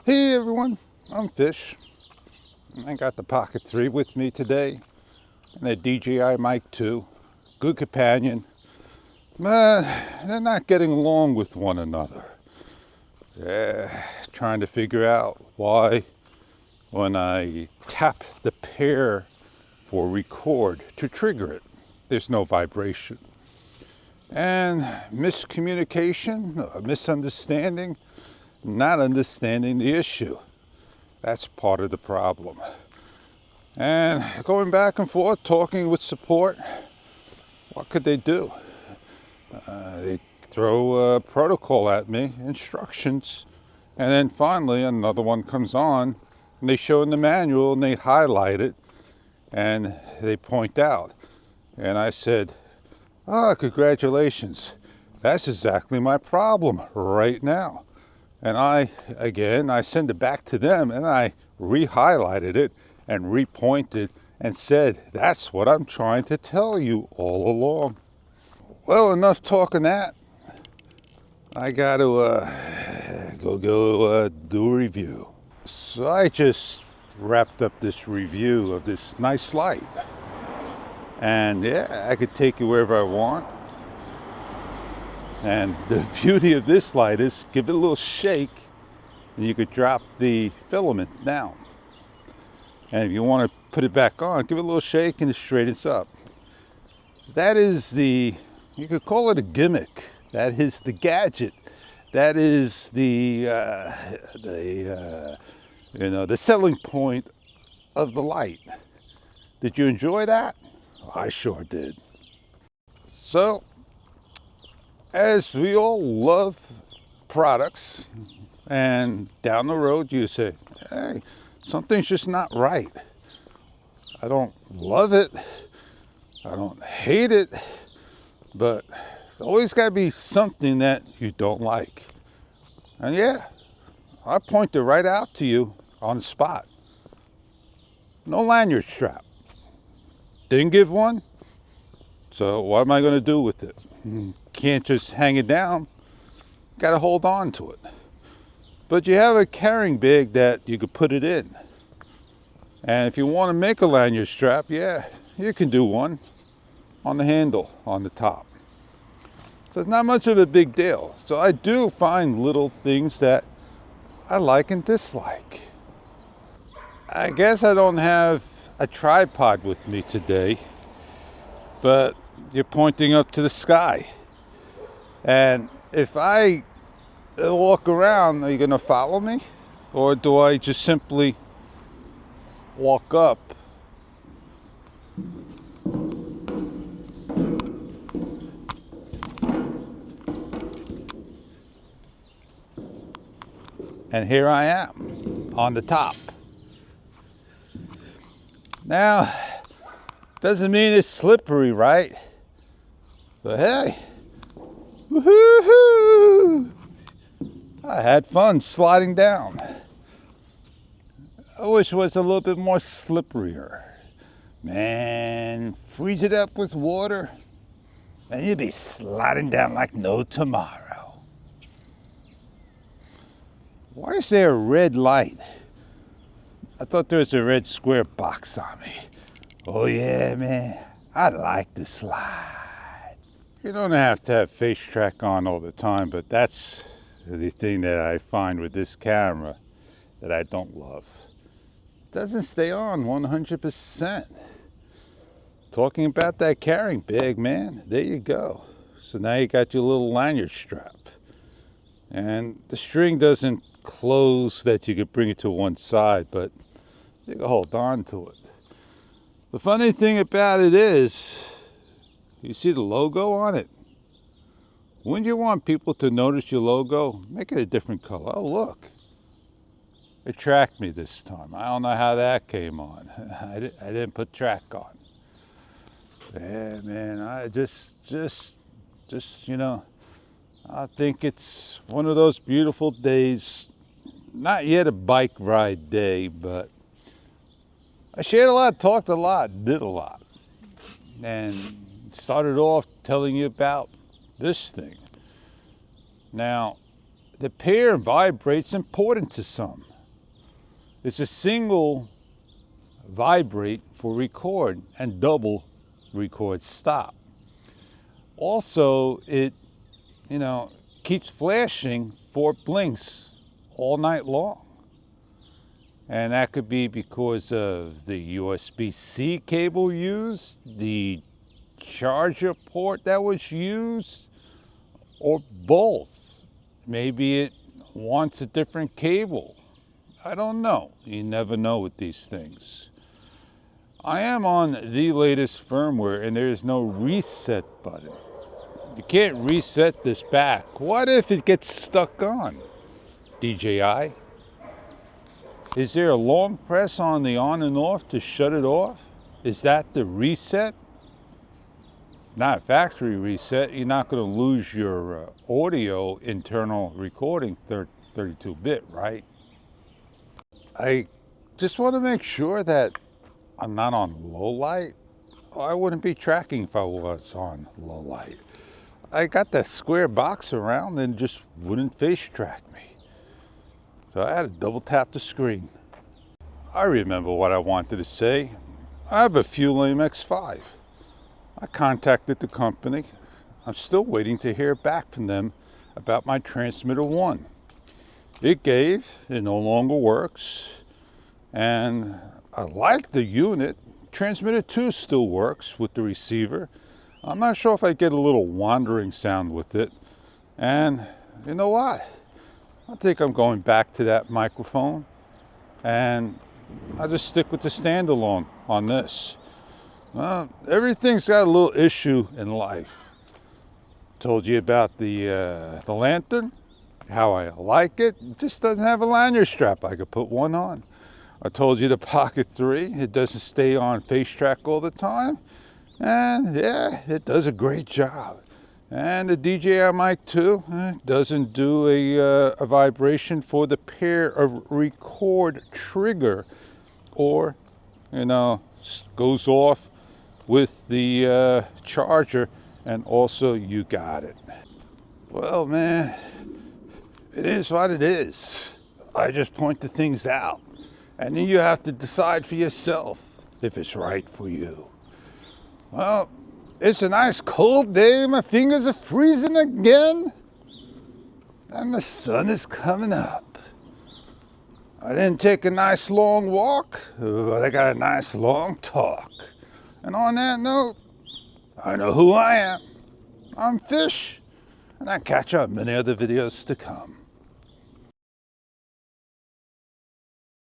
Hey everyone, I'm Fish. I got the Pocket 3 with me today and a DJI Mic 2. Good companion. But they're not getting along with one another. Trying to figure out why when I tap the pair for record to trigger it, there's no vibration. And miscommunication, misunderstanding, not understanding the issue. That's part of the problem. And going back and forth, talking with support, what could they do? They throw a protocol at me, instructions, and then finally another one comes on, and they show in the manual and they highlight it, and they point out. And I said, congratulations. That's exactly my problem right now. And I send it back to them and I re-highlighted it and repointed and said, that's what I'm trying to tell you all along. Well, enough talking that. I got to go do a review. So I just wrapped up this review of this nice light. And yeah, I could take it wherever I want. And the beauty of this light is give it a little shake and you could drop the filament down. And if you want to put it back on, give it a little shake and it straightens up. That is you could call it a gimmick. That is the gadget. That is the selling point of the light. Did you enjoy that? I sure did. So, as we all love products, and down the road you say, hey, something's just not right. I don't love it. I don't hate it. But there's always got to be something that you don't like. And yeah, I pointed right out to you on the spot. No lanyard strap. Didn't give one. So what am I going to do with it? Can't just hang it down. Got to hold on to it. But you have a carrying bag that you could put it in. And if you want to make a lanyard strap, yeah, you can do one on the handle on the top. So it's not much of a big deal. So I do find little things that I like and dislike. I guess I don't have a tripod with me today, but you're pointing up to the sky. And if I walk around, are you going to follow me? Or do I just simply walk up? And here I am on the top. Now, doesn't mean it's slippery, right? But hey, woohoo! I had fun sliding down. I wish it was a little bit more slipperier. Man, freeze it up with water, and you'd be sliding down like no tomorrow. Why is there a red light? I thought there was a red square box on me. Oh yeah, man, I like to slide. You don't have to have face track on all the time, but that's the thing that I find with this camera that I don't love. It doesn't stay on 100%. Talking about that carrying bag, man, there you go. So now you got your little lanyard strap. And the string doesn't close that you could bring it to one side, but you can hold on to it. The funny thing about it is, you see the logo on it? When you want people to notice your logo, make it a different color. Oh, look. It tracked me this time. I don't know how that came on. I didn't put track on. Yeah, man, I just, you know, I think it's one of those beautiful days. Not yet a bike ride day, but I shared a lot, talked a lot, did a lot. And started off telling you about this thing. Now, the pair vibrates important to some. It's a single vibrate for record and double record stop. Also, it, keeps flashing 4 blinks all night long. And that could be because of the USB-C cable used, the charger port that was used, or both. Maybe it wants a different cable. I don't know. You never know with these things. I am on the latest firmware and there is no reset button. You can't reset this back. What if it gets stuck on? DJI? Is there a long press on the on and off to shut it off? Is that the reset? It's not a factory reset. You're not going to lose your audio internal recording 32-bit, right? I just want to make sure that I'm not on low light. I wouldn't be tracking if I was on low light. I got that square box around and just wouldn't face track me. So I had to double tap the screen. I remember what I wanted to say. I have a Fuel MX-5. I contacted the company. I'm still waiting to hear back from them about my transmitter 1. It no longer works, and I like the unit. Transmitter 2 still works with the receiver. I'm not sure if I get a little wandering sound with it. And you know what? I think I'm going back to that microphone, and I'll just stick with the standalone on this. Everything's got a little issue in life. Told you about the lantern, how I like it. It just doesn't have a lanyard strap. I could put one on. I told you the Pocket 3, it doesn't stay on face track all the time. And yeah, it does a great job. And the DJI Mic 2 doesn't do a vibration for the pair of record trigger, or, goes off with the charger, and also you got it. Well, man, it is what it is. I just point the things out. And then you have to decide for yourself if it's right for you. Well, it's a nice cold day. My fingers are freezing again. And the sun is coming up. I didn't take a nice long walk, but I got a nice long talk. And on that note, I know who I am. I'm Fish, and I'll catch you on many other videos to come.